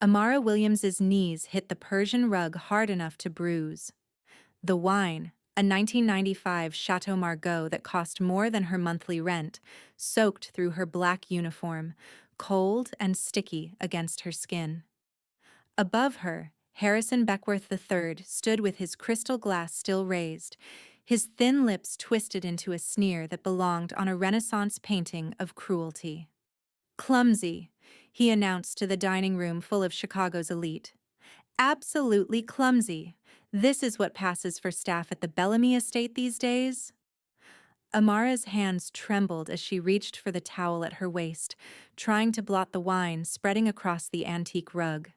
Amara Williams's knees hit the Persian rug hard enough to bruise. The wine, a 1995 Château Margaux that cost more than her monthly rent, soaked through her black uniform, cold and sticky against her skin. Above her, Harrison Beckworth III stood with his crystal glass still raised, his thin lips twisted into a sneer that belonged on a Renaissance painting of cruelty. "Clumsy," he announced to the dining room full of Chicago's elite. "Absolutely clumsy. This is what passes for staff at the Bellamy Estate these days." Amara's hands trembled as she reached for the towel at her waist, trying to blot the wine spreading across the antique rug.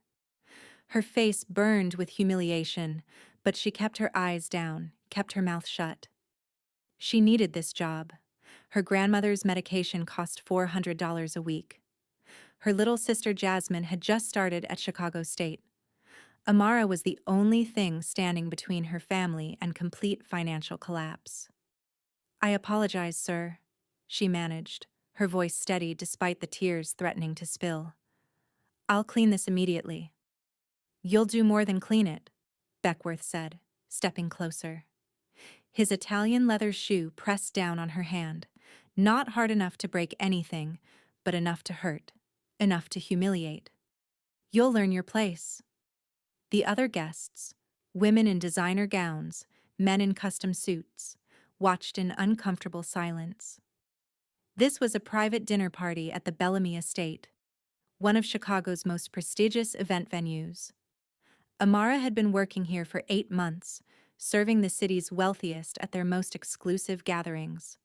Her face burned with humiliation, but she kept her eyes down, kept her mouth shut. She needed this job. Her grandmother's medication cost $400 a week. Her little sister Jasmine had just started at Chicago State. Amara was the only thing standing between her family and complete financial collapse. "I apologize, sir," she managed, her voice steady despite the tears threatening to spill. "I'll clean this immediately." "You'll do more than clean it," Beckworth said, stepping closer. His Italian leather shoe pressed down on her hand, not hard enough to break anything, but enough to hurt, enough to humiliate. "You'll learn your place." The other guests, women in designer gowns, men in custom suits, watched in uncomfortable silence. This was a private dinner party at the Bellamy Estate, one of Chicago's most prestigious event venues. Amara had been working here for 8 months, serving the city's wealthiest at their most exclusive gatherings.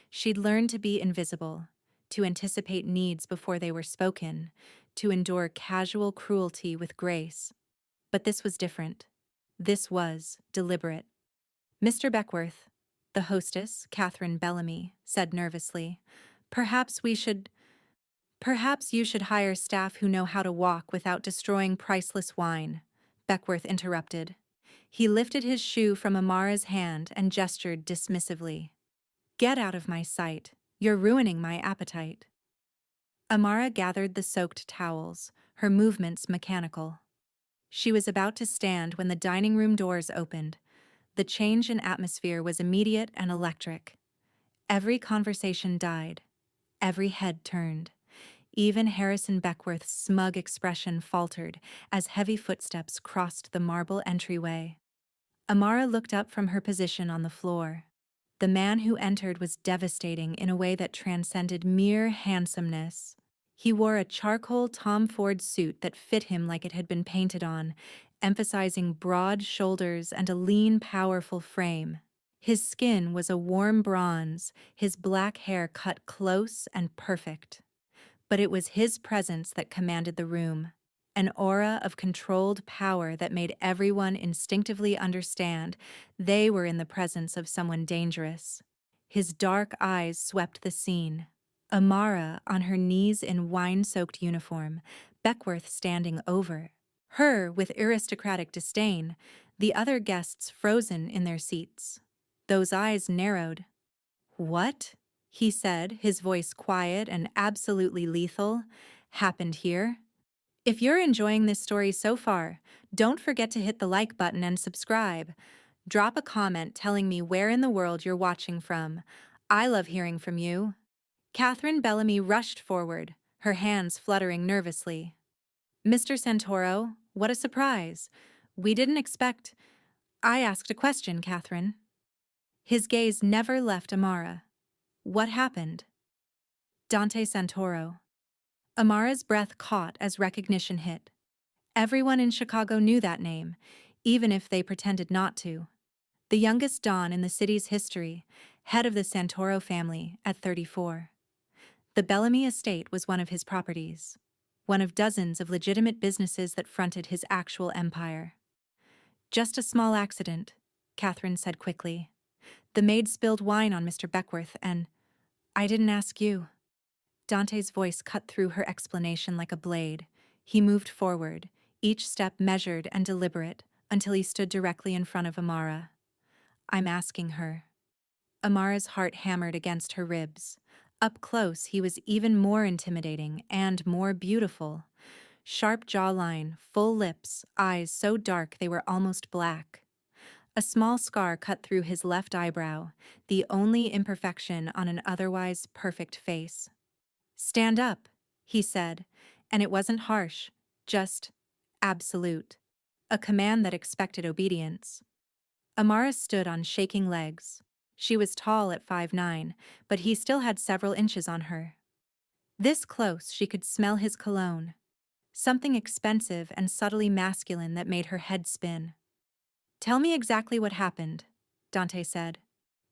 She'd learned to be invisible, to anticipate needs before they were spoken, to endure casual cruelty with grace. But this was different. This was deliberate. "Mr. Beckworth," the hostess, Catherine Bellamy, said nervously, Perhaps you should hire staff who know how to walk without destroying priceless wine," Beckworth interrupted. He lifted his shoe from Amara's hand and gestured dismissively. "Get out of my sight. You're ruining my appetite." Amara gathered the soaked towels, her movements mechanical. She was about to stand when the dining room doors opened. The change in atmosphere was immediate and electric. Every conversation died. Every head turned. Even Harrison Beckworth's smug expression faltered as heavy footsteps crossed the marble entryway. Amara looked up from her position on the floor. The man who entered was devastating in a way that transcended mere handsomeness. He wore a charcoal Tom Ford suit that fit him like it had been painted on, emphasizing broad shoulders and a lean, powerful frame. His skin was a warm bronze, his black hair cut close and perfect. But it was his presence that commanded the room, an aura of controlled power that made everyone instinctively understand they were in the presence of someone dangerous. His dark eyes swept the scene. Amara on her knees in wine-soaked uniform, Beckworth standing over her with aristocratic disdain, the other guests frozen in their seats. Those eyes narrowed. "What?" he said, his voice quiet and absolutely lethal. "Happened here?" If you're enjoying this story so far, don't forget to hit the like button and subscribe. Drop a comment telling me where in the world you're watching from. I love hearing from you. Catherine Bellamy rushed forward, her hands fluttering nervously. "Mr. Santoro, what a surprise. We didn't expect—" "I asked a question, Catherine." His gaze never left Amara. "What happened?" "Dante Santoro." Amara's breath caught as recognition hit. Everyone in Chicago knew that name, even if they pretended not to. The youngest Don in the city's history, head of the Santoro family at 34. The Bellamy Estate was one of his properties, one of dozens of legitimate businesses that fronted his actual empire. "Just a small accident," Catherine said quickly. "The maid spilled wine on Mr. Beckworth and I didn't ask you." Dante's voice cut through her explanation like a blade. He moved forward, each step measured and deliberate, until he stood directly in front of Amara. "I'm asking her." Amara's heart hammered against her ribs. Up close, he was even more intimidating and more beautiful. Sharp jawline, full lips, eyes so dark they were almost black. A small scar cut through his left eyebrow, the only imperfection on an otherwise perfect face. "Stand up," he said, and it wasn't harsh, just absolute. A command that expected obedience. Amara stood on shaking legs. She was tall at 5'9", but he still had several inches on her. This close, she could smell his cologne. Something expensive and subtly masculine that made her head spin. "Tell me exactly what happened," Dante said.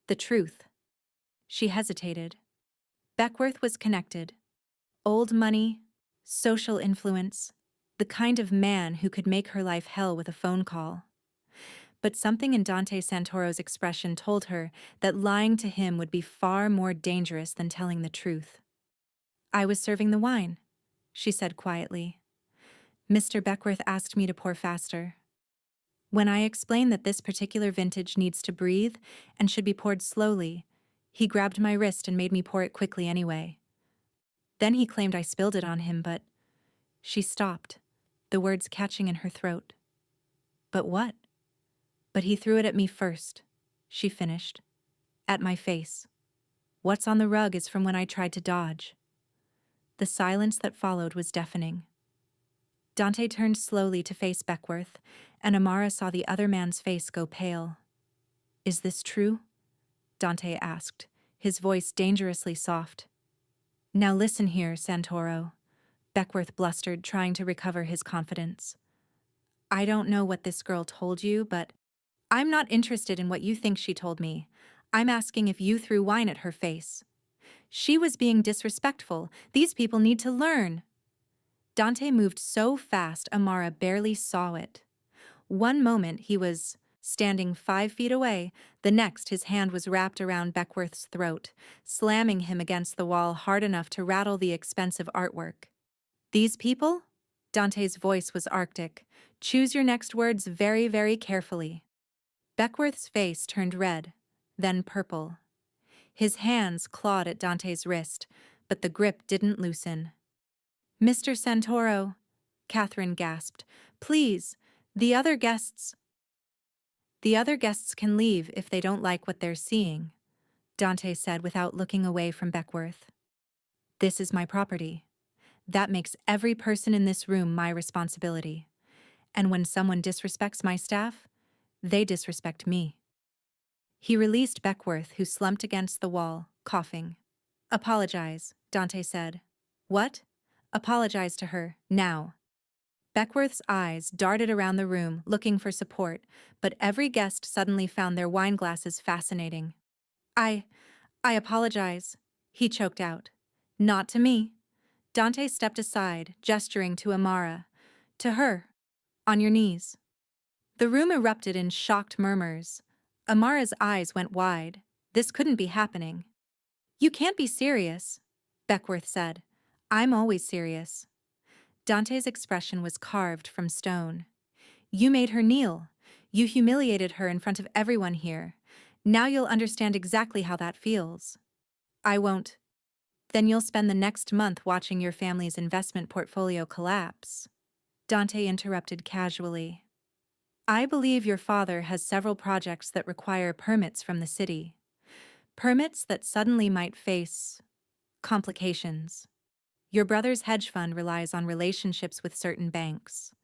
"The truth." She hesitated. Beckworth was connected. Old money, social influence, the kind of man who could make her life hell with a phone call. But something in Dante Santoro's expression told her that lying to him would be far more dangerous than telling the truth. "I was serving the wine," she said quietly. "Mr. Beckworth asked me to pour faster. When I explained that this particular vintage needs to breathe and should be poured slowly, he grabbed my wrist and made me pour it quickly anyway. Then he claimed I spilled it on him, but..." She stopped, the words catching in her throat. "But what?" "But he threw it at me first," she finished. "At my face. What's on the rug is from when I tried to dodge." The silence that followed was deafening. Dante turned slowly to face Beckworth, and Amara saw the other man's face go pale. "Is this true?" Dante asked, his voice dangerously soft. "Now listen here, Santoro," Beckworth blustered, trying to recover his confidence. "I don't know what this girl told you, but I'm not interested in what you think she told me. I'm asking if you threw wine at her face. She was being disrespectful. These people need to learn." Dante moved so fast Amara barely saw it. One moment he was standing 5 feet away, the next his hand was wrapped around Beckworth's throat, slamming him against the wall hard enough to rattle the expensive artwork. "These people?" Dante's voice was arctic. "Choose your next words very, very carefully." Beckworth's face turned red, then purple. His hands clawed at Dante's wrist, but the grip didn't loosen. "Mr. Santoro," Catherine gasped, "please, the other guests..." "The other guests can leave if they don't like what they're seeing," Dante said without looking away from Beckworth. "This is my property. That makes every person in this room my responsibility. And when someone disrespects my staff, they disrespect me." He released Beckworth, who slumped against the wall, coughing. "Apologize," Dante said. "What?" "Apologize to her, now." Beckworth's eyes darted around the room, looking for support, but every guest suddenly found their wine glasses fascinating. I apologize," he choked out. "Not to me." Dante stepped aside, gesturing to Amara. "To her. On your knees." The room erupted in shocked murmurs. Amara's eyes went wide. This couldn't be happening. "You can't be serious," Beckworth said. "I'm always serious." Dante's expression was carved from stone. "You made her kneel. You humiliated her in front of everyone here. Now you'll understand exactly how that feels." "I won't." "Then you'll spend the next month watching your family's investment portfolio collapse," Dante interrupted casually. "I believe your father has several projects that require permits from the city. Permits that suddenly might face complications. Your brother's hedge fund relies on relationships with certain banks.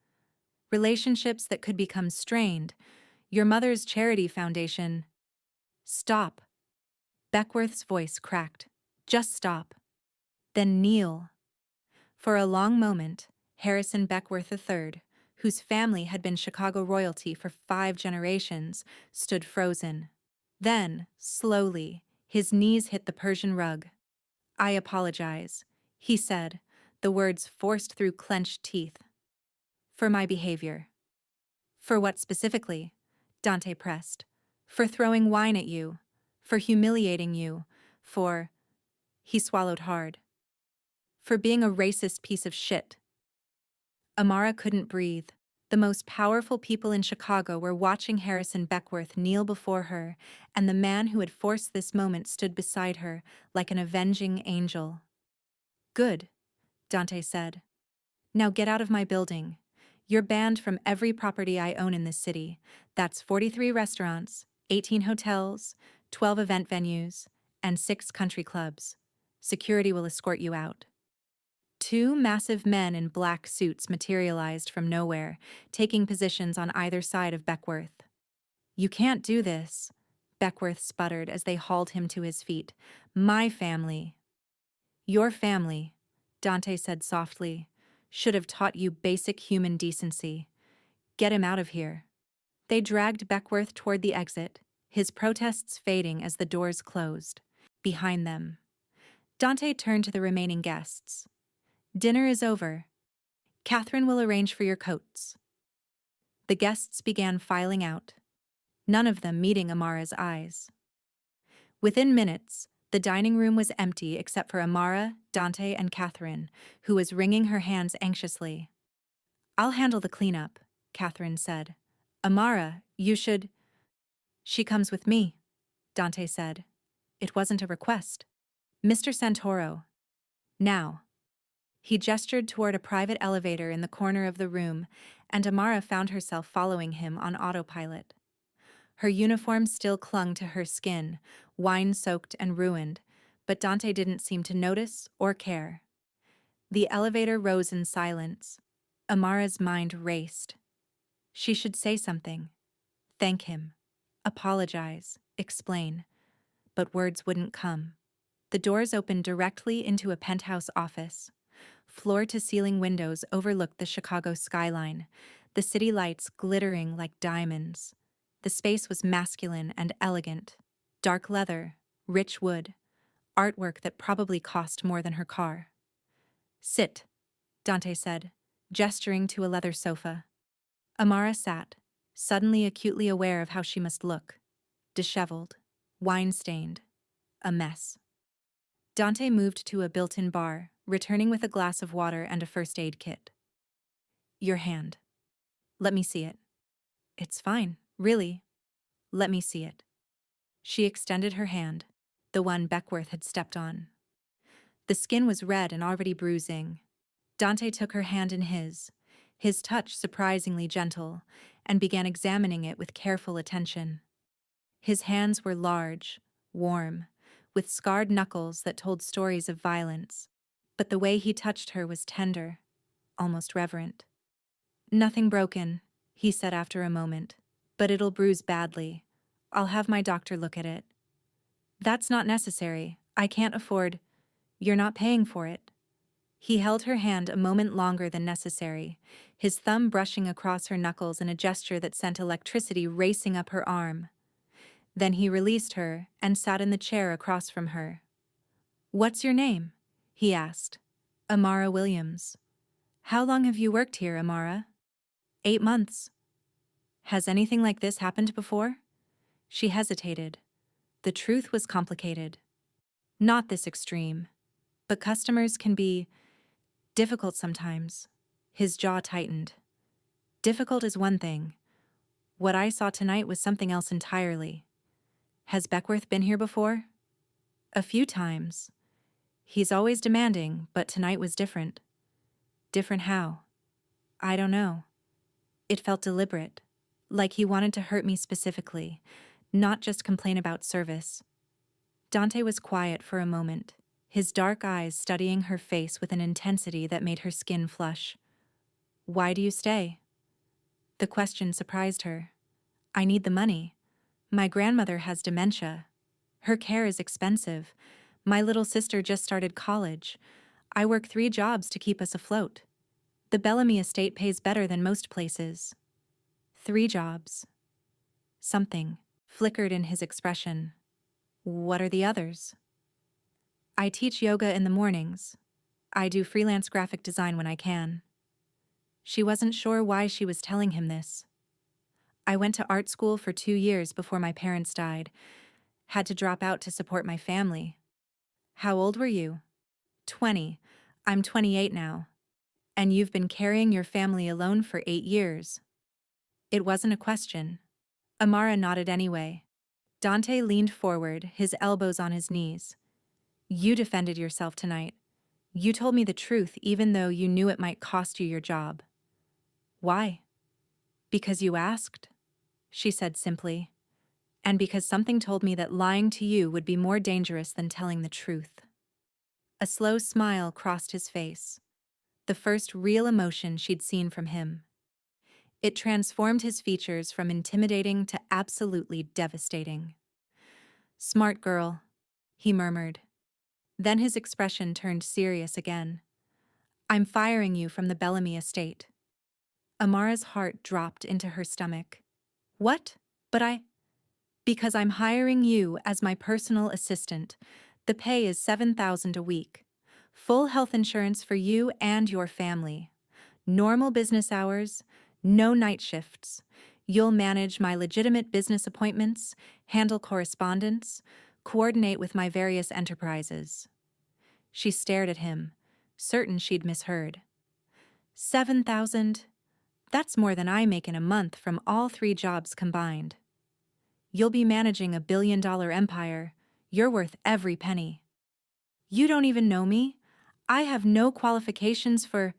Relationships that could become strained. Your mother's charity foundation..." "Stop." Beckworth's voice cracked. "Just stop. Then kneel." For a long moment, Harrison Beckworth III, whose family had been Chicago royalty for 5 generations, stood frozen. Then, slowly, his knees hit the Persian rug. "I apologize," he said, the words forced through clenched teeth. "For my behavior." "For what specifically?" Dante pressed. "For throwing wine at you. For humiliating you. For..." He swallowed hard. "For being a racist piece of shit." Amara couldn't breathe. The most powerful people in Chicago were watching Harrison Beckworth kneel before her, and the man who had forced this moment stood beside her like an avenging angel. "Good," Dante said. Now get out of my building. You're banned from every property I own in this city. That's 43 restaurants, 18 hotels, 12 event venues, and 6 country clubs. Security will escort you out. Two massive men in black suits materialized from nowhere, taking positions on either side of Beckworth. You can't do this, Beckworth sputtered as they hauled him to his feet. My family. Your family, Dante said softly, should have taught you basic human decency. Get him out of here. They dragged Beckworth toward the exit, his protests fading as the doors closed. Behind them, Dante turned to the remaining guests. Dinner is over. Catherine will arrange for your coats. The guests began filing out, none of them meeting Amara's eyes. Within minutes, the dining room was empty except for Amara, Dante, and Catherine, who was wringing her hands anxiously. I'll handle the cleanup, Catherine said. Amara, you should... She comes with me, Dante said. It wasn't a request. Mr. Santoro. Now. He gestured toward a private elevator in the corner of the room, and Amara found herself following him on autopilot. Her uniform still clung to her skin, wine-soaked and ruined, but Dante didn't seem to notice or care. The elevator rose in silence. Amara's mind raced. She should say something. Thank him. Apologize. Explain. But words wouldn't come. The doors opened directly into a penthouse office. Floor-to-ceiling windows overlooked the Chicago skyline, the city lights glittering like diamonds. The space was masculine and elegant. Dark leather, rich wood, artwork that probably cost more than her car. Sit, Dante said, gesturing to a leather sofa. Amara sat, suddenly acutely aware of how she must look. Disheveled, wine-stained, a mess. Dante moved to a built-in bar, returning with a glass of water and a first aid kit. Your hand. Let me see it. It's fine, really. Let me see it. She extended her hand, the one Beckworth had stepped on. The skin was red and already bruising. Dante took her hand in his touch surprisingly gentle, and began examining it with careful attention. His hands were large, warm, with scarred knuckles that told stories of violence, but the way he touched her was tender, almost reverent. Nothing broken, he said after a moment, but it'll bruise badly. I'll have my doctor look at it. That's not necessary. I can't afford... You're not paying for it. He held her hand a moment longer than necessary, his thumb brushing across her knuckles in a gesture that sent electricity racing up her arm. Then he released her and sat in the chair across from her. What's your name? He asked. Amara Williams. How long have you worked here, Amara? 8 months. Has anything like this happened before? She hesitated. The truth was complicated. Not this extreme, but customers can be difficult sometimes. His jaw tightened. Difficult is one thing. What I saw tonight was something else entirely. Has Beckworth been here before? A few times. He's always demanding, but tonight was different. Different how? I don't know. It felt deliberate, like he wanted to hurt me specifically, not just complain about service. Dante was quiet for a moment, his dark eyes studying her face with an intensity that made her skin flush. Why do you stay? The question surprised her. I need the money. My grandmother has dementia. Her care is expensive. My little sister just started college. I work 3 jobs to keep us afloat. The Bellamy Estate pays better than most places. 3 jobs. Something flickered in his expression. What are the others? I teach yoga in the mornings. I do freelance graphic design when I can. She wasn't sure why she was telling him this. I went to art school for 2 years before my parents died. Had to drop out to support my family. How old were you? 20. I'm 28 now. And you've been carrying your family alone for 8 years. It wasn't a question. Amara nodded anyway. Dante leaned forward, his elbows on his knees. You defended yourself tonight. You told me the truth even though you knew it might cost you your job. Why? Because you asked, she said simply. And because something told me that lying to you would be more dangerous than telling the truth. A slow smile crossed his face, the first real emotion she'd seen from him. It transformed his features from intimidating to absolutely devastating. Smart girl, he murmured. Then his expression turned serious again. I'm firing you from the Bellamy Estate. Amara's heart dropped into her stomach. What? But Because I'm hiring you as my personal assistant. The pay is $7,000 a week. Full health insurance for you and your family. Normal business hours, no night shifts. You'll manage my legitimate business appointments, handle correspondence, coordinate with my various enterprises. She stared at him, certain she'd misheard. 7,000? That's more than I make in a month from all 3 jobs combined. You'll be managing $1 billion empire. You're worth every penny. You don't even know me. I have no qualifications for...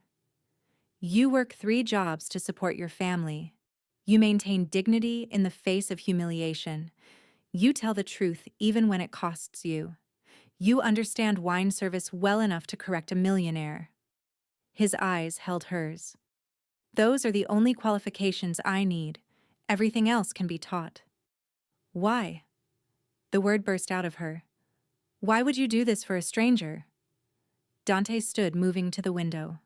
You work 3 jobs to support your family. You maintain dignity in the face of humiliation. You tell the truth even when it costs you. You understand wine service well enough to correct a millionaire. His eyes held hers. Those are the only qualifications I need. Everything else can be taught. Why? The word burst out of her. Why would you do this for a stranger? Dante stood moving to the window.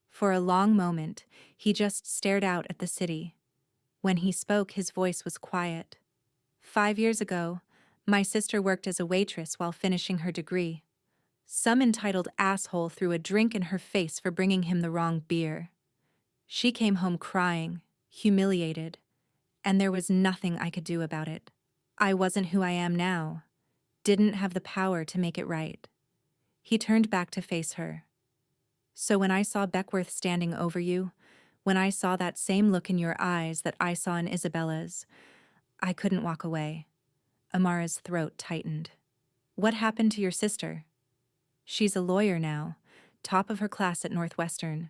For a long moment, he just stared out at the city. When he spoke, his voice was quiet. 5 years ago, my sister worked as a waitress while finishing her degree. Some entitled asshole threw a drink in her face for bringing him the wrong beer. She came home crying, humiliated, and there was nothing I could do about it. I wasn't who I am now, didn't have the power to make it right. He turned back to face her. So when I saw Beckworth standing over you, when I saw that same look in your eyes that I saw in Isabella's, I couldn't walk away. Amara's throat tightened. What happened to your sister? She's a lawyer now, top of her class at Northwestern.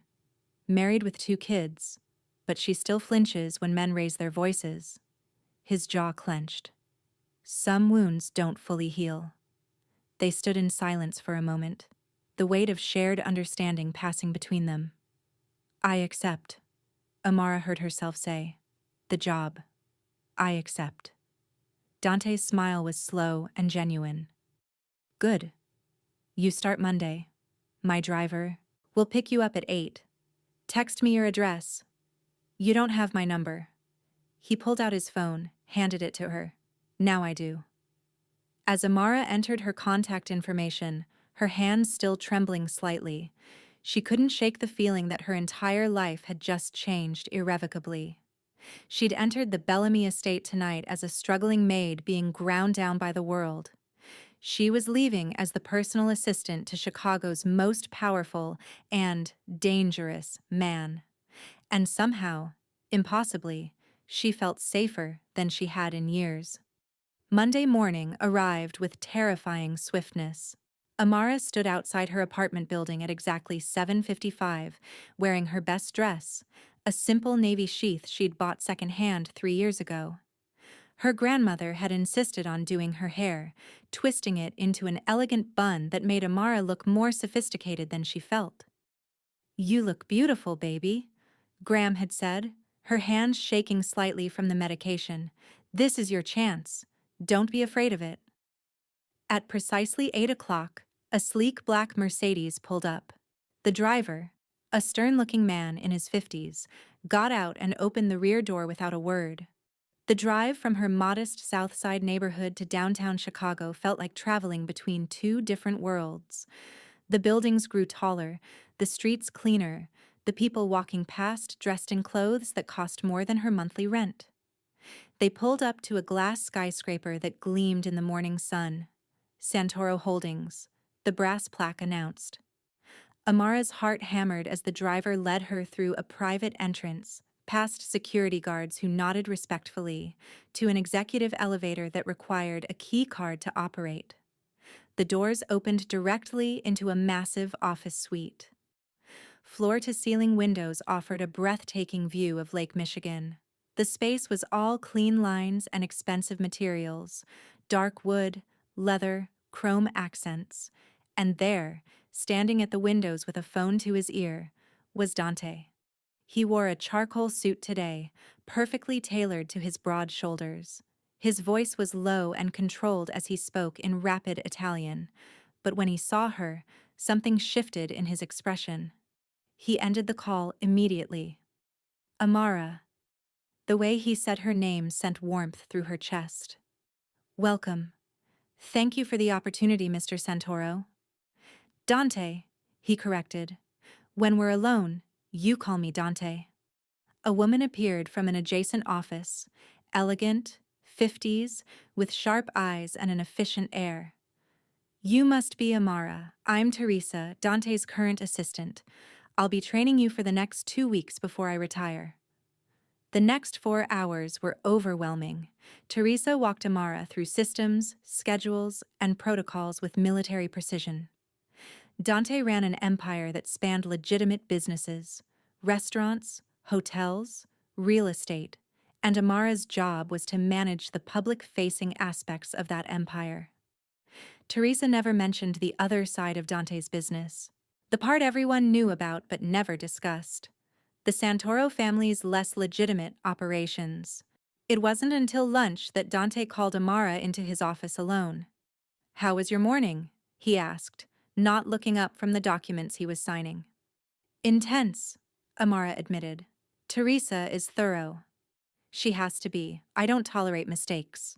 Married with 2 kids, but she still flinches when men raise their voices. His jaw clenched. Some wounds don't fully heal. They stood in silence for a moment, the weight of shared understanding passing between them. I accept, Amara heard herself say. The job. I accept. Dante's smile was slow and genuine. Good. You start Monday. My driver will pick you up at 8. Text me your address. You don't have my number. He pulled out his phone, handed it to her. Now I do. As Amara entered her contact information, her hands still trembling slightly, she couldn't shake the feeling that her entire life had just changed irrevocably. She'd entered the Bellamy Estate tonight as a struggling maid being ground down by the world. She was leaving as the personal assistant to Chicago's most powerful and dangerous man. And somehow, impossibly, she felt safer than she had in years. Monday morning arrived with terrifying swiftness. Amara stood outside her apartment building at exactly 7:55, wearing her best dress, a simple navy sheath she'd bought secondhand 3 years ago. Her grandmother had insisted on doing her hair, twisting it into an elegant bun that made Amara look more sophisticated than she felt. You look beautiful, baby, Graham had said, her hands shaking slightly from the medication. This is your chance. Don't be afraid of it. At precisely 8 o'clock, a sleek black Mercedes pulled up. The driver, a stern-looking man in his 50s, got out and opened the rear door without a word. The drive from her modest South Side neighborhood to downtown Chicago felt like traveling between 2 different worlds. The buildings grew taller, the streets cleaner, the people walking past dressed in clothes that cost more than her monthly rent. They pulled up to a glass skyscraper that gleamed in the morning sun. Santoro Holdings, the brass plaque announced. Amara's heart hammered as the driver led her through a private entrance, past security guards who nodded respectfully, to an executive elevator that required a key card to operate. The doors opened directly into a massive office suite. Floor-to-ceiling windows offered a breathtaking view of Lake Michigan. The space was all clean lines and expensive materials, dark wood, leather, chrome accents, and there, standing at the windows with a phone to his ear, was Dante. He wore a charcoal suit today, perfectly tailored to his broad shoulders. His voice was low and controlled as he spoke in rapid Italian, but when he saw her, something shifted in his expression. He ended the call immediately. Amara. The way he said her name sent warmth through her chest. Welcome. Thank you for the opportunity, Mr. Santoro. Dante, he corrected. When we're alone, you call me Dante. A woman appeared from an adjacent office, elegant, 50s, with sharp eyes and an efficient air. You must be Amara. I'm Teresa, Dante's current assistant. I'll be training you for the next 2 weeks before I retire. The next 4 hours were overwhelming. Teresa walked Amara through systems, schedules, and protocols with military precision. Dante ran an empire that spanned legitimate businesses, restaurants, hotels, real estate, and Amara's job was to manage the public-facing aspects of that empire. Teresa never mentioned the other side of Dante's business, the part everyone knew about but never discussed. The Santoro family's less legitimate operations. It wasn't until lunch that Dante called Amara into his office alone. "How was your morning?" he asked, not looking up from the documents he was signing. "Intense," Amara admitted. "Teresa is thorough. She has to be. I don't tolerate mistakes."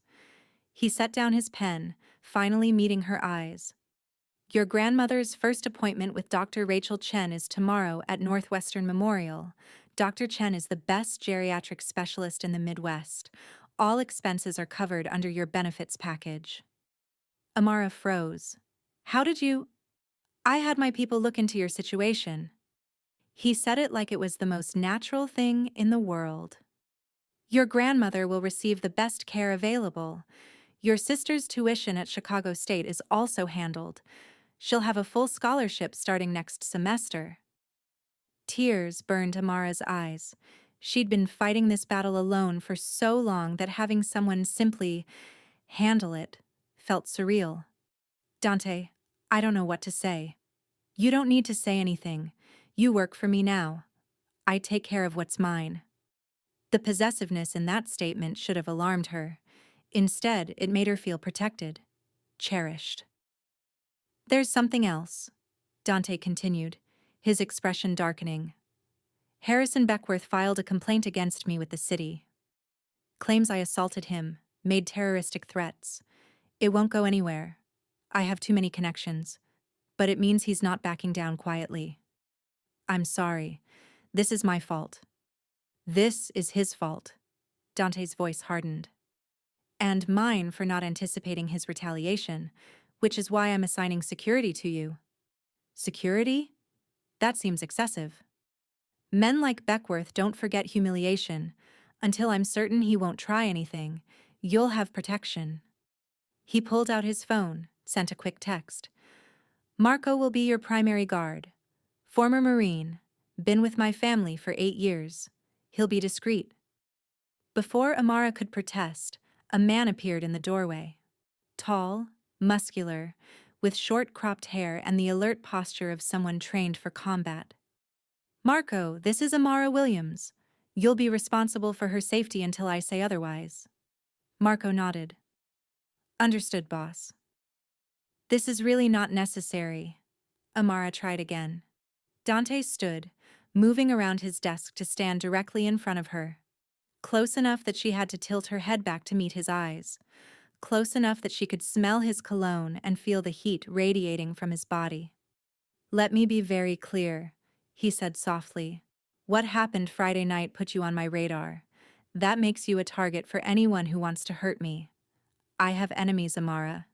He set down his pen, finally meeting her eyes. "Your grandmother's first appointment with Dr. Rachel Chen is tomorrow at Northwestern Memorial. Dr. Chen is the best geriatric specialist in the Midwest. All expenses are covered under your benefits package." Amara froze. "How did you—" "I had my people look into your situation." He said it like it was the most natural thing in the world. "Your grandmother will receive the best care available. Your sister's tuition at Chicago State is also handled. She'll have a full scholarship starting next semester." Tears burned Amara's eyes. She'd been fighting this battle alone for so long that having someone simply handle it felt surreal. "Dante, I don't know what to say." "You don't need to say anything. You work for me now. I take care of what's mine." The possessiveness in that statement should have alarmed her. Instead, it made her feel protected, cherished. "There's something else," Dante continued, his expression darkening. "Harrison Beckworth filed a complaint against me with the city. Claims I assaulted him, made terroristic threats. It won't go anywhere. I have too many connections, but it means he's not backing down quietly. I'm sorry. This is my fault." "This is his fault." Dante's voice hardened. "And mine for not anticipating his retaliation, which is why I'm assigning security to you." "Security? That seems excessive." "Men like Beckworth don't forget humiliation. Until I'm certain he won't try anything, you'll have protection." He pulled out his phone, sent a quick text. "Marco will be your primary guard. Former Marine, been with my family for 8 years. He'll be discreet." Before Amara could protest, a man appeared in the doorway. Tall, muscular, with short cropped hair and the alert posture of someone trained for combat. "Marco, this is Amara Williams. You'll be responsible for her safety until I say otherwise." Marco nodded. "Understood, boss." "This is really not necessary." Amara tried again. Dante stood, moving around his desk to stand directly in front of her. Close enough that she had to tilt her head back to meet his eyes. Close enough that she could smell his cologne and feel the heat radiating from his body. "Let me be very clear," he said softly. "What happened Friday night put you on my radar. That makes you a target for anyone who wants to hurt me. I have enemies, Amara.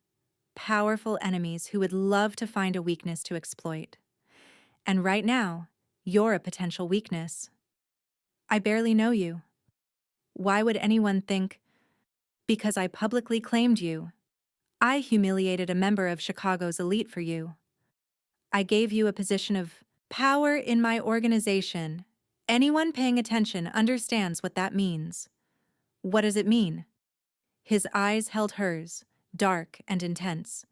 Powerful enemies who would love to find a weakness to exploit. And right now, you're a potential weakness. I barely know you. Why would anyone think—" "Because I publicly claimed you." I humiliated a member of Chicago's elite for you. I gave you a position of power in my organization. Anyone paying attention understands what that means. What does it mean? His eyes held hers, dark and intense.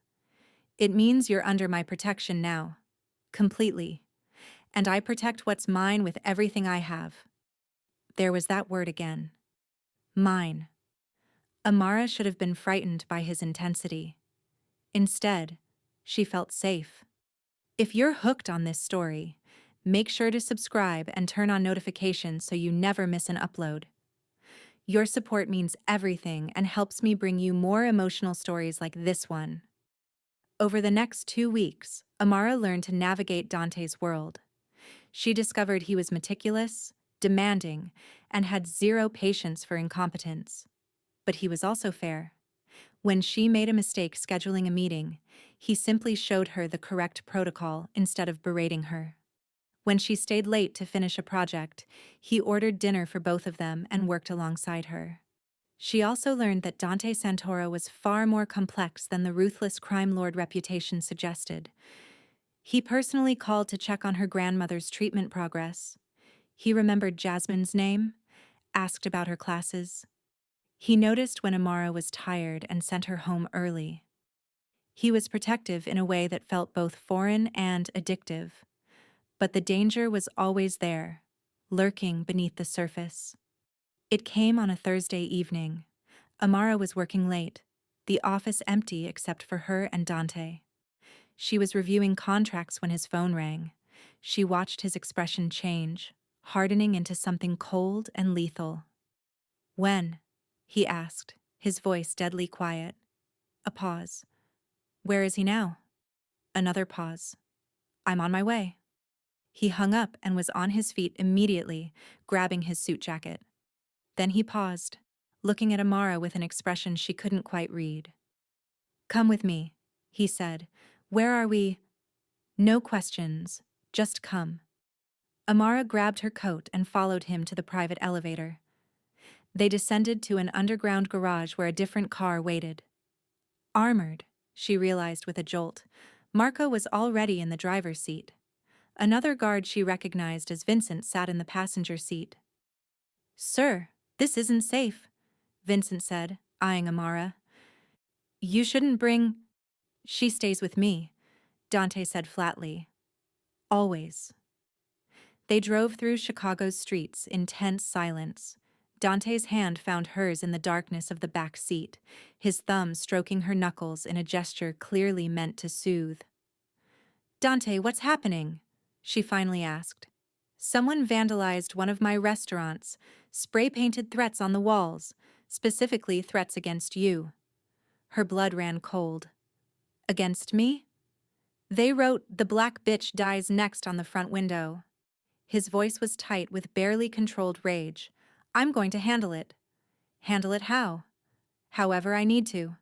It means you're under my protection now. Completely. And I protect what's mine with everything I have. There was that word again. Mine. Amara should have been frightened by his intensity. Instead, she felt safe. If you're hooked on this story, make sure to subscribe and turn on notifications so you never miss an upload. Your support means everything and helps me bring you more emotional stories like this one. Over the next 2 weeks, Amara learned to navigate Dante's world. She discovered he was meticulous, demanding, and had zero patience for incompetence. But he was also fair. When she made a mistake scheduling a meeting, he simply showed her the correct protocol instead of berating her. When she stayed late to finish a project, he ordered dinner for both of them and worked alongside her. She also learned that Dante Santoro was far more complex than the ruthless crime lord reputation suggested. He personally called to check on her grandmother's treatment progress. He remembered Jasmine's name, asked about her classes. He noticed when Amara was tired and sent her home early. He was protective in a way that felt both foreign and addictive. But the danger was always there, lurking beneath the surface. It came on a Thursday evening. Amara was working late, the office empty except for her and Dante. She was reviewing contracts when his phone rang. She watched his expression change, hardening into something cold and lethal. "When?" he asked, his voice deadly quiet. A pause. "Where is he now?" Another pause. "I'm on my way." He hung up and was on his feet immediately, grabbing his suit jacket. Then he paused, looking at Amara with an expression she couldn't quite read. "Come with me," he said. "Where are we?" "No questions, just come." Amara grabbed her coat and followed him to the private elevator. They descended to an underground garage where a different car waited. Armored, she realized with a jolt. Marco was already in the driver's seat. Another guard she recognized as Vincent sat in the passenger seat. "Sir, this isn't safe," Vincent said, eyeing Amara. "You shouldn't bring—" "She stays with me," Dante said flatly. "Always." They drove through Chicago's streets in tense silence. Dante's hand found hers in the darkness of the back seat, his thumb stroking her knuckles in a gesture clearly meant to soothe. "Dante, what's happening?" she finally asked. "Someone vandalized one of my restaurants, spray-painted threats on the walls, specifically threats against you." Her blood ran cold. "Against me?" "They wrote, 'The black bitch dies next' on the front window." His voice was tight with barely controlled rage. "I'm going to handle it." "Handle it how?" "However I need to."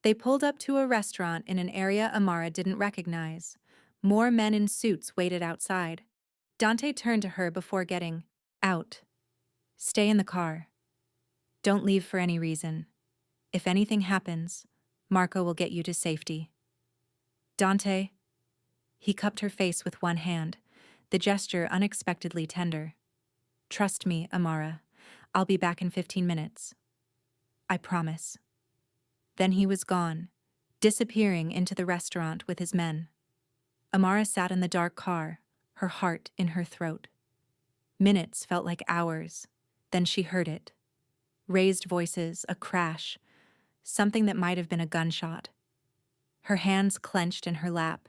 They pulled up to a restaurant in an area Amara didn't recognize. More men in suits waited outside. Dante turned to her before getting out. "Stay in the car. Don't leave for any reason. If anything happens, Marco will get you to safety." "Dante." He cupped her face with one hand, the gesture unexpectedly tender. "Trust me, Amara. I'll be back in 15 minutes. I promise." Then he was gone, disappearing into the restaurant with his men. Amara sat in the dark car, her heart in her throat. Minutes felt like hours. Then she heard it. Raised voices, a crash, something that might have been a gunshot. Her hands clenched in her lap.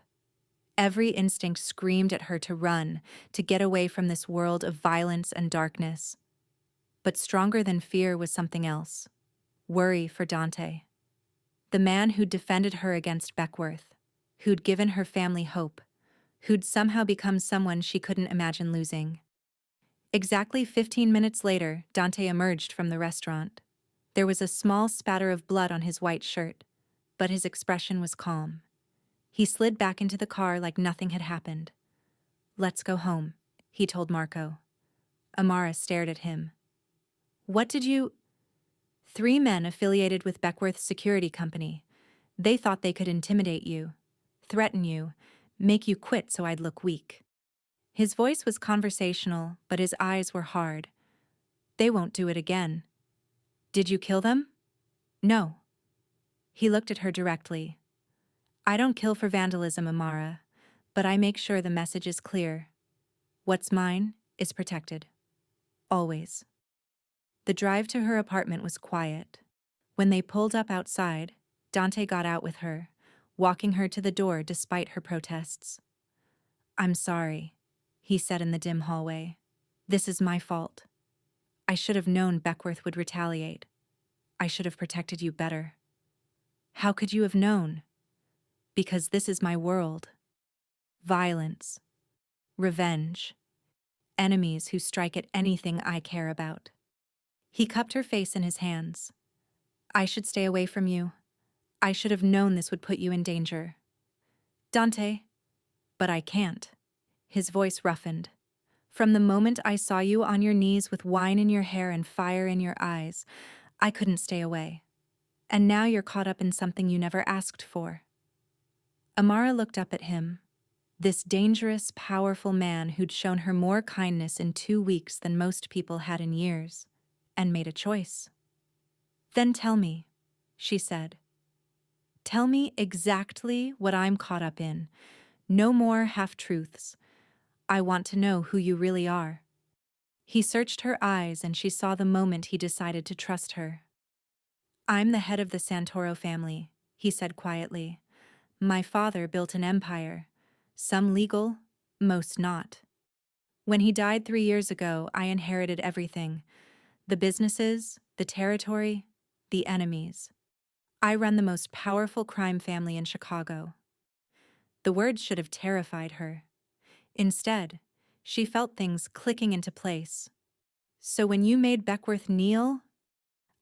Every instinct screamed at her to run, to get away from this world of violence and darkness. But stronger than fear was something else. Worry for Dante. The man who'd defended her against Beckworth, who'd given her family hope, who'd somehow become someone she couldn't imagine losing. Exactly 15 minutes later, Dante emerged from the restaurant. There was a small spatter of blood on his white shirt, but his expression was calm. He slid back into the car like nothing had happened. "Let's go home," he told Marco. Amara stared at him. "What did you—" "3 men affiliated with Beckworth's security company. They thought they could intimidate you, threaten you, make you quit so I'd look weak. His voice was conversational, but his eyes were hard. They won't do it again. Did you kill them? No. He looked at her directly. I don't kill for vandalism, Amara, but I make sure the message is clear. What's mine is protected. Always. The drive to her apartment was quiet. When they pulled up outside, Dante got out with her, walking her to the door despite her protests. I'm sorry, he said in the dim hallway. This is my fault. I should have known Beckworth would retaliate. I should have protected you better. How could you have known? Because this is my world. Violence. Revenge. Enemies who strike at anything I care about. He cupped her face in his hands. I should stay away from you. I should have known this would put you in danger. Dante. But I can't. His voice roughened. From the moment I saw you on your knees with wine in your hair and fire in your eyes, I couldn't stay away. And now you're caught up in something you never asked for. Amara looked up at him, this dangerous, powerful man who'd shown her more kindness in 2 weeks than most people had in years, and made a choice. Then tell me, she said. Tell me exactly what I'm caught up in. No more half-truths. I want to know who you really are. He searched her eyes and she saw the moment he decided to trust her. I'm the head of the Santoro family, he said quietly. My father built an empire, some legal, most not. When he died 3 years ago, I inherited everything. The businesses, the territory, the enemies. I run the most powerful crime family in Chicago. The words should have terrified her. Instead, she felt things clicking into place. So when you made Beckworth kneel,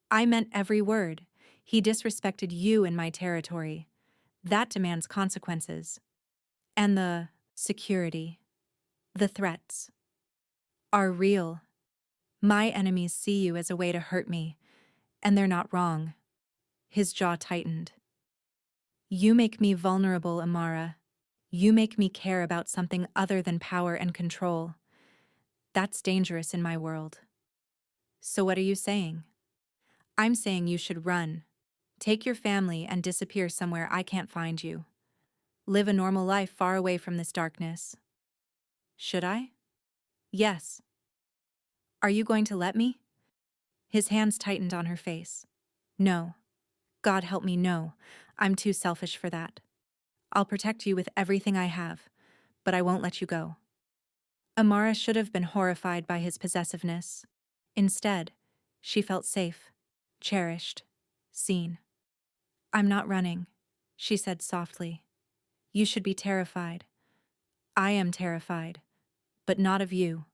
I meant every word. He disrespected you in my territory. That demands consequences. And the security, the threats, are real. My enemies see you as a way to hurt me, and they're not wrong. His jaw tightened. You make me vulnerable, Amara. You make me care about something other than power and control. That's dangerous in my world. So what are you saying? I'm saying you should run. Take your family and disappear somewhere I can't find you. Live a normal life far away from this darkness. Should I? Yes. Are you going to let me? His hands tightened on her face. No. God help me, no. I'm too selfish for that. I'll protect you with everything I have, but I won't let you go. Amara should have been horrified by his possessiveness. Instead, she felt safe, cherished, seen. I'm not running, she said softly. You should be terrified. I am terrified, but not of you.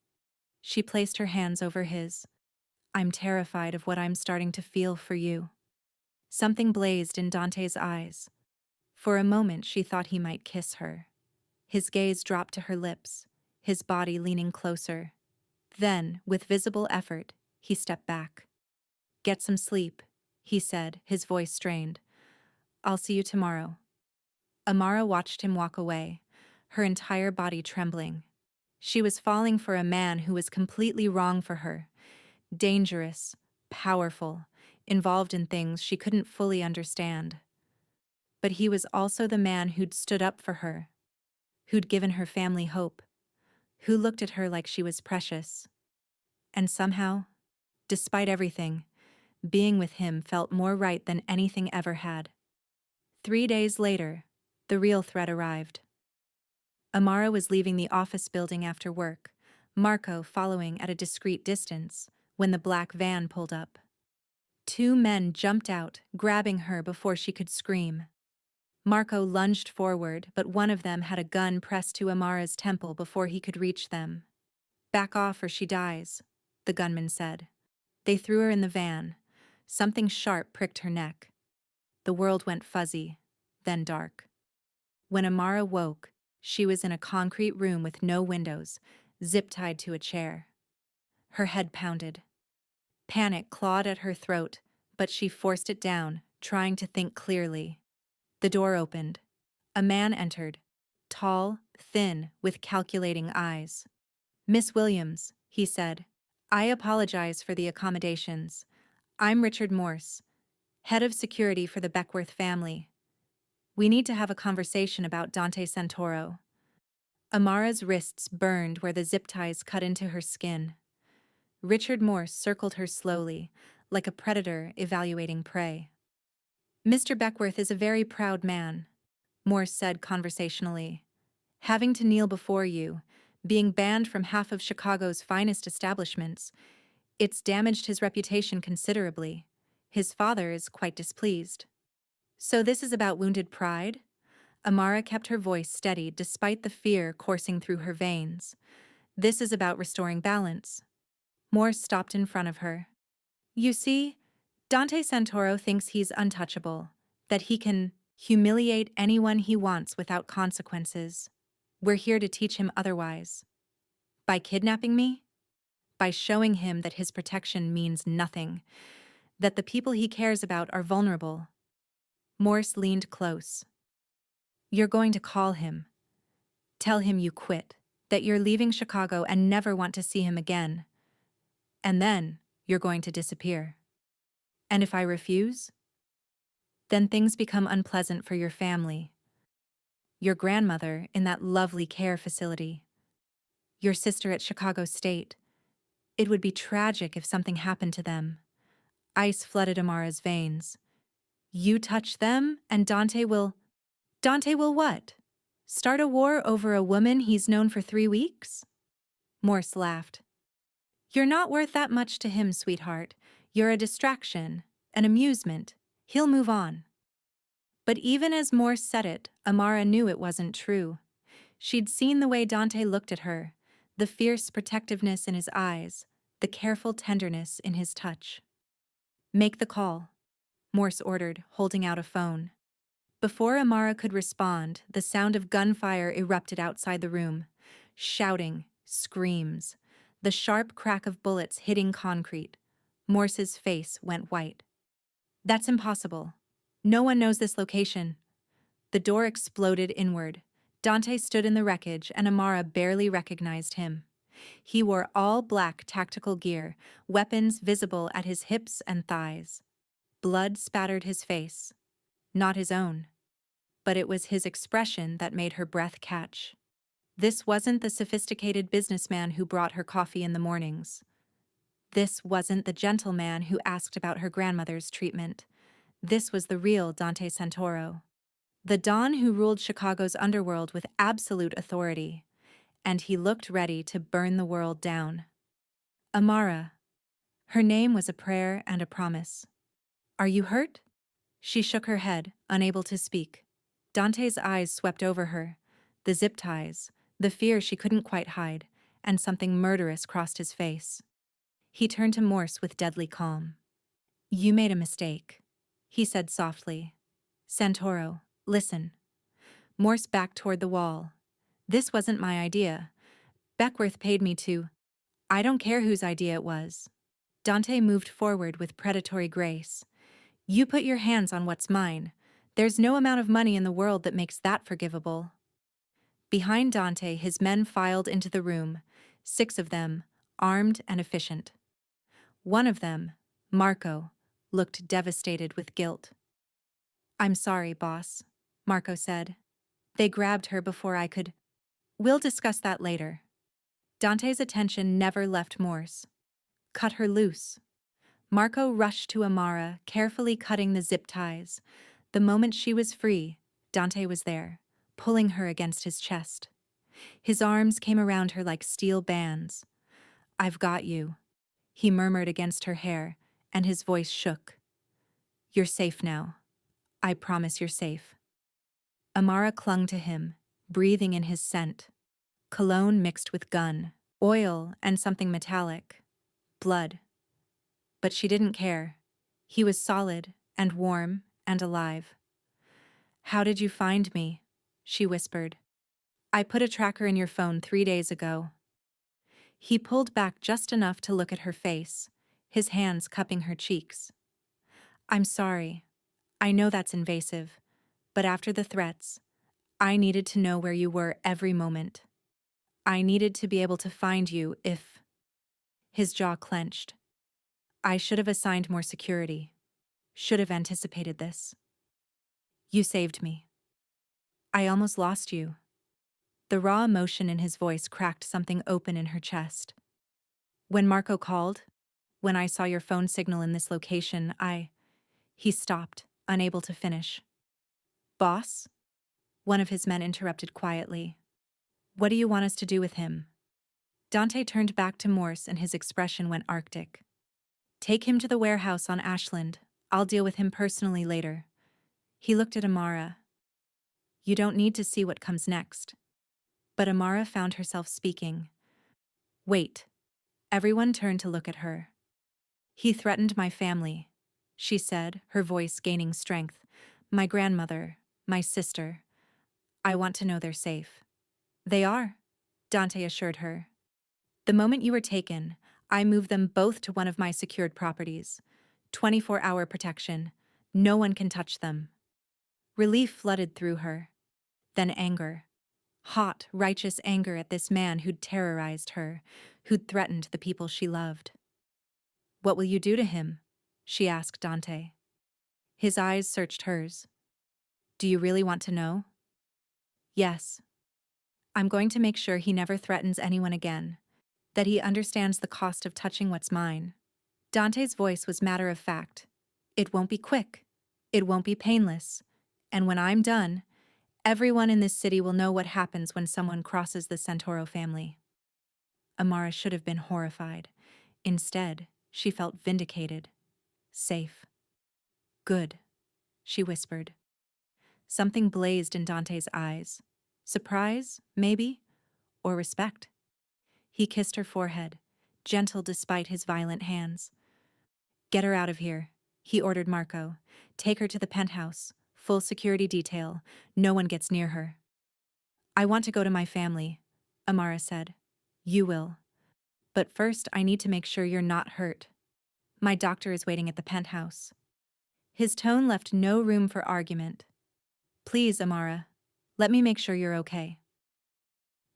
She placed her hands over his. I'm terrified of what I'm starting to feel for you. Something blazed in Dante's eyes. For a moment she thought he might kiss her. His gaze dropped to her lips, his body leaning closer. Then, with visible effort, he stepped back. Get some sleep, he said, his voice strained. I'll see you tomorrow. Amara watched him walk away, her entire body trembling. She was falling for a man who was completely wrong for her. Dangerous, powerful, involved in things she couldn't fully understand. But he was also the man who'd stood up for her, who'd given her family hope, who looked at her like she was precious. And somehow, despite everything, being with him felt more right than anything ever had. 3 days later, the real threat arrived. Amara was leaving the office building after work, Marco following at a discreet distance, when the black van pulled up. 2 men jumped out, grabbing her before she could scream. Marco lunged forward, but one of them had a gun pressed to Amara's temple before he could reach them. Back off or she dies, the gunman said. They threw her in the van. Something sharp pricked her neck. The world went fuzzy, then dark. When Amara woke, she was in a concrete room with no windows, zip-tied to a chair. Her head pounded. Panic clawed at her throat, but she forced it down, trying to think clearly. The door opened. A man entered, tall, thin, with calculating eyes. "Miss Williams," he said, "I apologize for the accommodations. I'm Richard Morse, head of security for the Beckworth family. We need to have a conversation about Dante Santoro." Amara's wrists burned where the zip ties cut into her skin. Richard Morse circled her slowly, like a predator evaluating prey. "Mr. Beckworth is a very proud man," Morse said conversationally. "Having to kneel before you, being banned from half of Chicago's finest establishments, it's damaged his reputation considerably. His father is quite displeased." "So this is about wounded pride?" Amara kept her voice steady despite the fear coursing through her veins. "This is about restoring balance." Morse stopped in front of her. "You see, Dante Santoro thinks he's untouchable, that he can humiliate anyone he wants without consequences. We're here to teach him otherwise. By kidnapping me? By showing him that his protection means nothing, that the people he cares about are vulnerable." Morse leaned close. "You're going to call him. Tell him you quit, that you're leaving Chicago and never want to see him again. And then you're going to disappear. And if I refuse? Then things become unpleasant for your family. Your grandmother in that lovely care facility. Your sister at Chicago State. It would be tragic if something happened to them." Ice flooded Amara's veins. "You touch them and Dante will what? Start a war over a woman he's known for 3 weeks?" Morse laughed. "You're not worth that much to him, sweetheart. You're a distraction, an amusement. He'll move on." But even as Morse said it, Amara knew it wasn't true. She'd seen the way Dante looked at her, the fierce protectiveness in his eyes, the careful tenderness in his touch. "Make the call," Morse ordered, holding out a phone. Before Amara could respond, the sound of gunfire erupted outside the room. Shouting, screams, the sharp crack of bullets hitting concrete. Morse's face went white. "That's impossible. No one knows this location." The door exploded inward. Dante stood in the wreckage and Amara barely recognized him. He wore all black tactical gear, weapons visible at his hips and thighs. Blood spattered his face. Not his own. But it was his expression that made her breath catch. This wasn't the sophisticated businessman who brought her coffee in the mornings. This wasn't the gentleman who asked about her grandmother's treatment. This was the real Dante Santoro. The Don who ruled Chicago's underworld with absolute authority. And he looked ready to burn the world down. "Amara." Her name was a prayer and a promise. "Are you hurt?" She shook her head, unable to speak. Dante's eyes swept over her. The zip ties, the fear she couldn't quite hide, and something murderous crossed his face. He turned to Morse with deadly calm. "You made a mistake," he said softly. "Santoro, listen." Morse backed toward the wall. "This wasn't my idea. Beckworth paid me to. I don't care whose idea it was." Dante moved forward with predatory grace. "You put your hands on what's mine. There's no amount of money in the world that makes that forgivable." Behind Dante, his men filed into the room, 6 of them, armed and efficient. One of them, Marco, looked devastated with guilt. "I'm sorry, boss," Marco said. "They grabbed her before I could. We'll discuss that later." Dante's attention never left Morse. "Cut her loose." Marco rushed to Amara, carefully cutting the zip ties. The moment she was free, Dante was there, pulling her against his chest. His arms came around her like steel bands. "I've got you," he murmured against her hair, and his voice shook. "You're safe now. I promise you're safe." Amara clung to him, breathing in his scent. Cologne mixed with gun, oil, and something metallic. Blood. But she didn't care. He was solid and warm and alive. "How did you find me?" she whispered. "I put a tracker in your phone 3 days ago." He pulled back just enough to look at her face, his hands cupping her cheeks. "I'm sorry. I know that's invasive. But after the threats, I needed to know where you were every moment. I needed to be able to find you if... His jaw clenched. I should have assigned more security. Should have anticipated this. You saved me. I almost lost you. The raw emotion in his voice cracked something open in her chest. When Marco called, when I saw your phone signal in this location, He stopped, unable to finish. Boss? One of his men interrupted quietly. What do you want us to do with him? Dante turned back to Morse and his expression went arctic. Take him to the warehouse on Ashland. I'll deal with him personally later. He looked at Amara. You don't need to see what comes next. But Amara found herself speaking. Wait. Everyone turned to look at her. He threatened my family, she said, her voice gaining strength. My grandmother, my sister. I want to know they're safe. They are, Dante assured her. The moment you were taken, I moved them both to one of my secured properties. 24-hour protection. No one can touch them. Relief flooded through her. Then anger. Hot, righteous anger at this man who'd terrorized her, who'd threatened the people she loved. What will you do to him? She asked Dante. His eyes searched hers. Do you really want to know? Yes. I'm going to make sure he never threatens anyone again, that he understands the cost of touching what's mine. Dante's voice was matter of fact. It won't be quick. It won't be painless. And when I'm done, everyone in this city will know what happens when someone crosses the Santoro family. Amara should have been horrified. Instead, she felt vindicated. Safe. Good, she whispered. Something blazed in Dante's eyes. Surprise, maybe? Or respect? He kissed her forehead, gentle despite his violent hands. Get her out of here, he ordered Marco. Take her to the penthouse. Full security detail. No one gets near her. I want to go to my family, Amara said. You will. But first I need to make sure you're not hurt. My doctor is waiting at the penthouse. His tone left no room for argument. Please, Amara, let me make sure you're okay.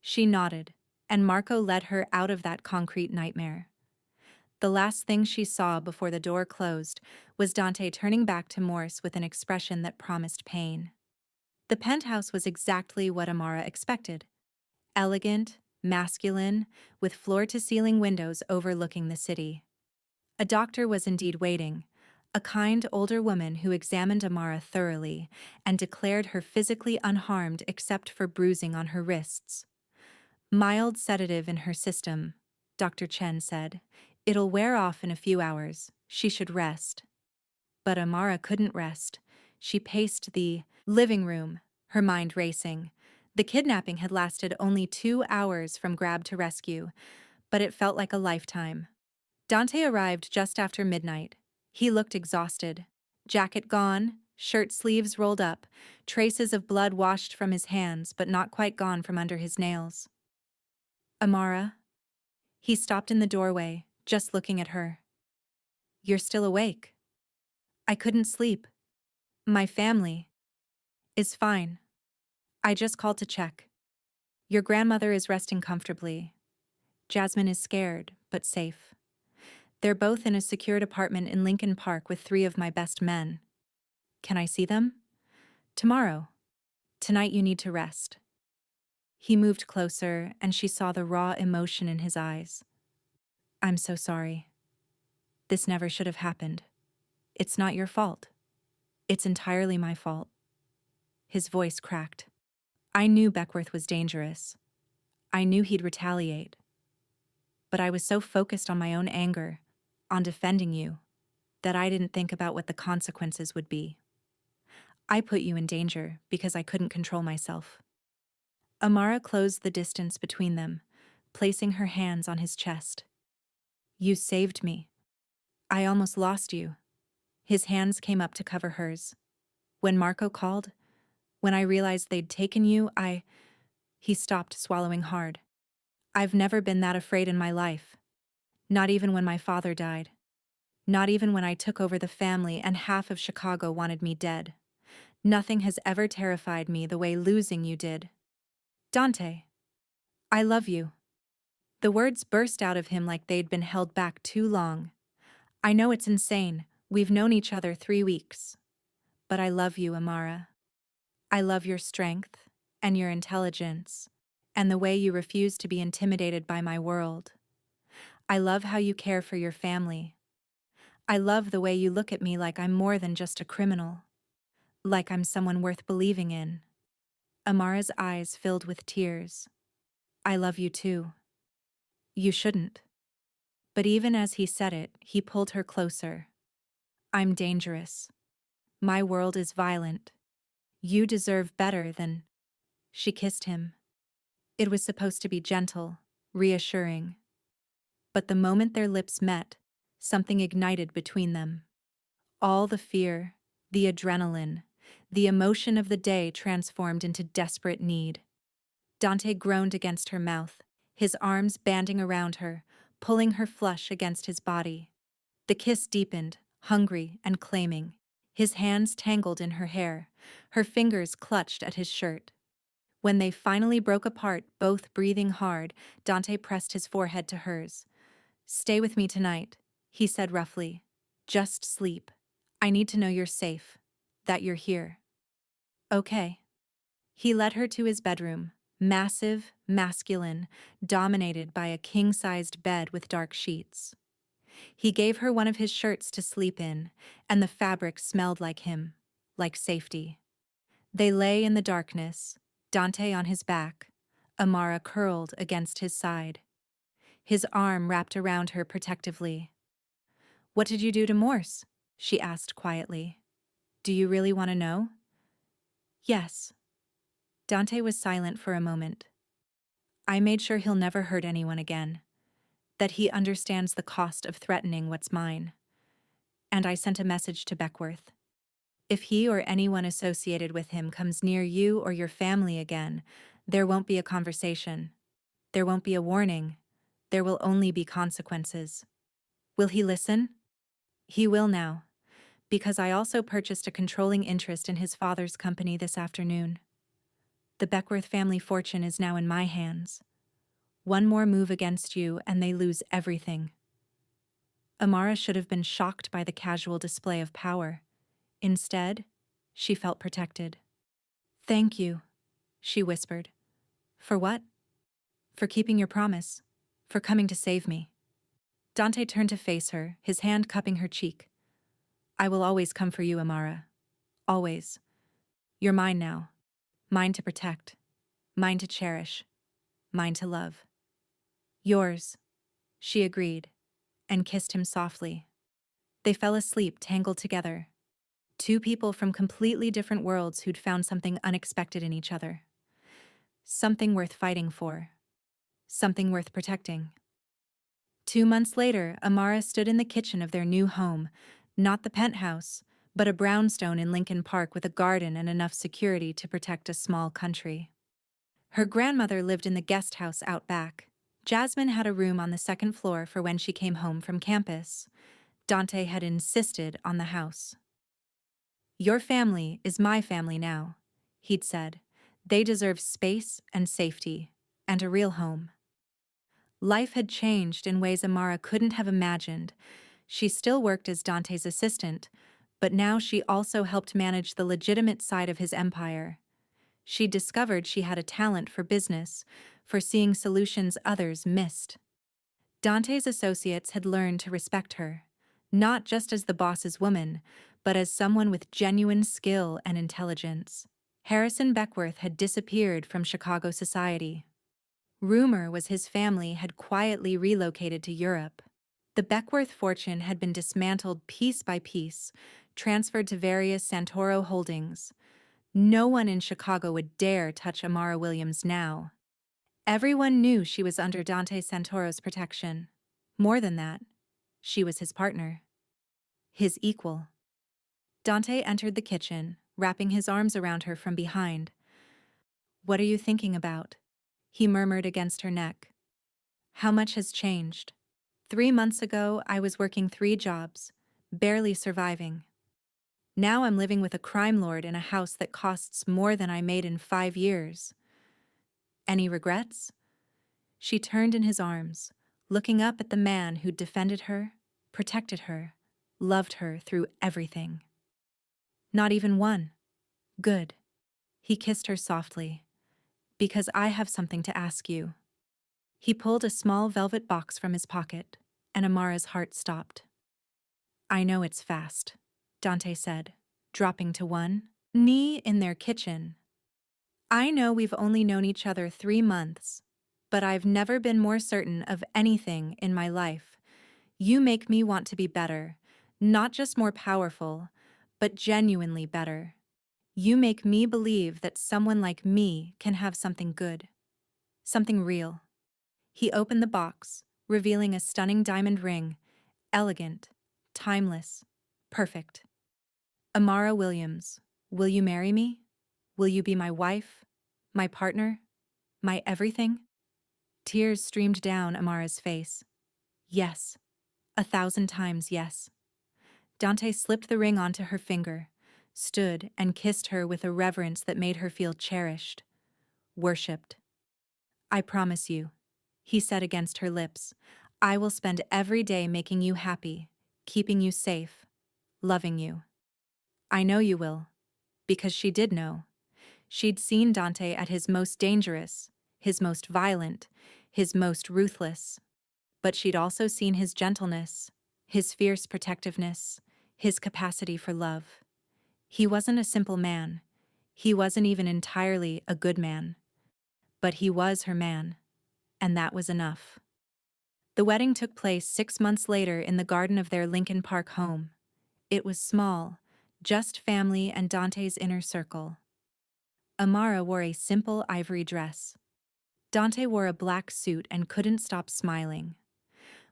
She nodded, and Marco led her out of that concrete nightmare. The last thing she saw before the door closed was Dante turning back to Morse with an expression that promised pain. The penthouse was exactly what Amara expected. Elegant, masculine, with floor-to-ceiling windows overlooking the city. A doctor was indeed waiting, a kind older woman who examined Amara thoroughly and declared her physically unharmed except for bruising on her wrists. Mild sedative in her system, Dr. Chen said. It'll wear off in a few hours. She should rest. But Amara couldn't rest. She paced the living room, her mind racing. The kidnapping had lasted only 2 hours from grab to rescue, but it felt like a lifetime. Dante arrived just after midnight. He looked exhausted. Jacket gone, shirt sleeves rolled up, traces of blood washed from his hands but not quite gone from under his nails. Amara? He stopped in the doorway, just looking at her. You're still awake. I couldn't sleep. My family is fine. I just called to check. Your grandmother is resting comfortably. Jasmine is scared, but safe. They're both in a secured apartment in Lincoln Park with 3 of my best men. Can I see them? Tomorrow. Tonight you need to rest. He moved closer, and she saw the raw emotion in his eyes. I'm so sorry. This never should have happened. It's not your fault. It's entirely my fault. His voice cracked. I knew Beckworth was dangerous. I knew he'd retaliate. But I was so focused on my own anger, on defending you, that I didn't think about what the consequences would be. I put you in danger because I couldn't control myself. Amara closed the distance between them, placing her hands on his chest. You saved me. I almost lost you. His hands came up to cover hers. When Marco called, when I realized they'd taken you, He stopped, swallowing hard. I've never been that afraid in my life. Not even when my father died. Not even when I took over the family and half of Chicago wanted me dead. Nothing has ever terrified me the way losing you did. Dante, I love you. The words burst out of him like they'd been held back too long. I know it's insane. We've known each other 3 weeks. But I love you, Amara. I love your strength, and your intelligence, and the way you refuse to be intimidated by my world. I love how you care for your family. I love the way you look at me like I'm more than just a criminal. Like I'm someone worth believing in. Amara's eyes filled with tears. I love you too. You shouldn't. But even as he said it, he pulled her closer. I'm dangerous. My world is violent. You deserve better than... She kissed him. It was supposed to be gentle, reassuring. But the moment their lips met, something ignited between them. All the fear, the adrenaline, the emotion of the day transformed into desperate need. Dante groaned against her mouth, his arms banding around her, pulling her flush against his body. The kiss deepened, hungry and claiming. His hands tangled in her hair, her fingers clutched at his shirt. When they finally broke apart, both breathing hard, Dante pressed his forehead to hers. Stay with me tonight, he said roughly. Just sleep. I need to know you're safe, that you're here. Okay. He led her to his bedroom, massive, masculine, dominated by a king-sized bed with dark sheets. He gave her one of his shirts to sleep in, and the fabric smelled like him, like safety. They lay in the darkness, Dante on his back, Amara curled against his side. His arm wrapped around her protectively. What did you do to Morse? She asked quietly. Do you really want to know? Yes. Dante was silent for a moment. I made sure he'll never hurt anyone again. That he understands the cost of threatening what's mine. And I sent a message to Beckworth. If he or anyone associated with him comes near you or your family again, there won't be a conversation. There won't be a warning. There will only be consequences. Will he listen? He will now, because I also purchased a controlling interest in his father's company this afternoon. The Beckworth family fortune is now in my hands. One more move against you and they lose everything. Amara should have been shocked by the casual display of power. Instead, she felt protected. Thank you, she whispered. For what? For keeping your promise. For coming to save me. Dante turned to face her, his hand cupping her cheek. I will always come for you, Amara. Always. You're mine now. Mine to protect. Mine to cherish. Mine to love. Yours, she agreed, and kissed him softly. They fell asleep tangled together. Two people from completely different worlds who'd found something unexpected in each other. Something worth fighting for. Something worth protecting. 2 months later, Amara stood in the kitchen of their new home, not the penthouse, but a brownstone in Lincoln Park with a garden and enough security to protect a small country. Her grandmother lived in the guest house out back. Jasmine had a room on the second floor for when she came home from campus. Dante had insisted on the house. Your family is my family now, he'd said. They deserve space and safety, and a real home. Life had changed in ways Amara couldn't have imagined. She still worked as Dante's assistant, but now she also helped manage the legitimate side of his empire. She discovered she had a talent for business, for seeing solutions others missed. Dante's associates had learned to respect her, not just as the boss's woman, but as someone with genuine skill and intelligence. Harrison Beckworth had disappeared from Chicago society. Rumor was his family had quietly relocated to Europe. The Beckworth fortune had been dismantled piece by piece, transferred to various Santoro holdings. No one in Chicago would dare touch Amara Williams now. Everyone knew she was under Dante Santoro's protection. More than that, she was his partner. His equal. Dante entered the kitchen, wrapping his arms around her from behind. What are you thinking about? He murmured against her neck. How much has changed? 3 months ago, I was working 3 jobs, barely surviving. Now I'm living with a crime lord in a house that costs more than I made in 5 years. Any regrets? She turned in his arms, looking up at the man who'd defended her, protected her, loved her through everything. Not even one. Good. He kissed her softly. Because I have something to ask you. He pulled a small velvet box from his pocket, and Amara's heart stopped. I know it's fast, Dante said, dropping to one knee in their kitchen. I know we've only known each other 3 months, but I've never been more certain of anything in my life. You make me want to be better, not just more powerful, but genuinely better. You make me believe that someone like me can have something good, something real. He opened the box, revealing a stunning diamond ring, elegant, timeless, perfect. Amara Williams, will you marry me? Will you be my wife, my partner, my everything? Tears streamed down Amara's face. Yes, 1,000 times yes. Dante slipped the ring onto her finger, stood and kissed her with a reverence that made her feel cherished, worshipped. I promise you, he said against her lips, I will spend every day making you happy, keeping you safe, loving you. I know you will, because she did know. She'd seen Dante at his most dangerous, his most violent, his most ruthless. But she'd also seen his gentleness, his fierce protectiveness, his capacity for love. He wasn't a simple man. He wasn't even entirely a good man. But he was her man, and that was enough. The wedding took place 6 months later in the garden of their Lincoln Park home. It was small, just family and Dante's inner circle. Amara wore a simple ivory dress. Dante wore a black suit and couldn't stop smiling.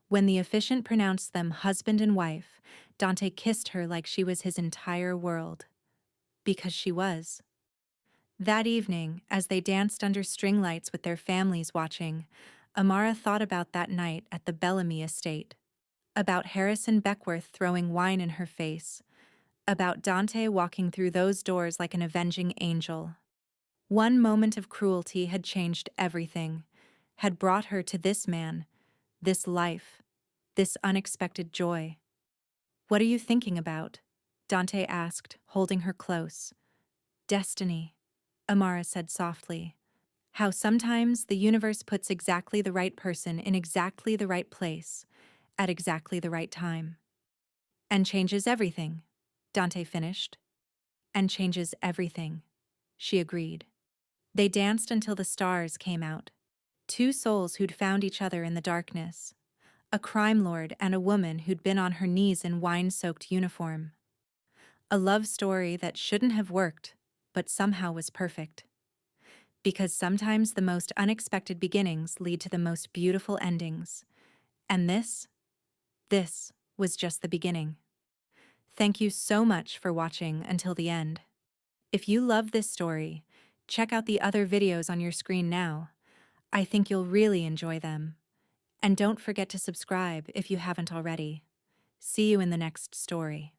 When the officiant pronounced them husband and wife, Dante kissed her like she was his entire world. Because she was. That evening, as they danced under string lights with their families watching, Amara thought about that night at the Bellamy Estate. About Harrison Beckworth throwing wine in her face. About Dante walking through those doors like an avenging angel. One moment of cruelty had changed everything, had brought her to this man, this life, this unexpected joy. What are you thinking about? Dante asked, holding her close. Destiny, Amara said softly. How sometimes the universe puts exactly the right person in exactly the right place, at exactly the right time. And changes everything, Dante finished. And changes everything, she agreed. They danced until the stars came out. 2 souls who'd found each other in the darkness. A crime lord and a woman who'd been on her knees in wine-soaked uniform. A love story that shouldn't have worked, but somehow was perfect. Because sometimes the most unexpected beginnings lead to the most beautiful endings. And this was just the beginning. Thank you so much for watching until the end. If you love this story, check out the other videos on your screen now. I think you'll really enjoy them. And don't forget to subscribe if you haven't already. See you in the next story.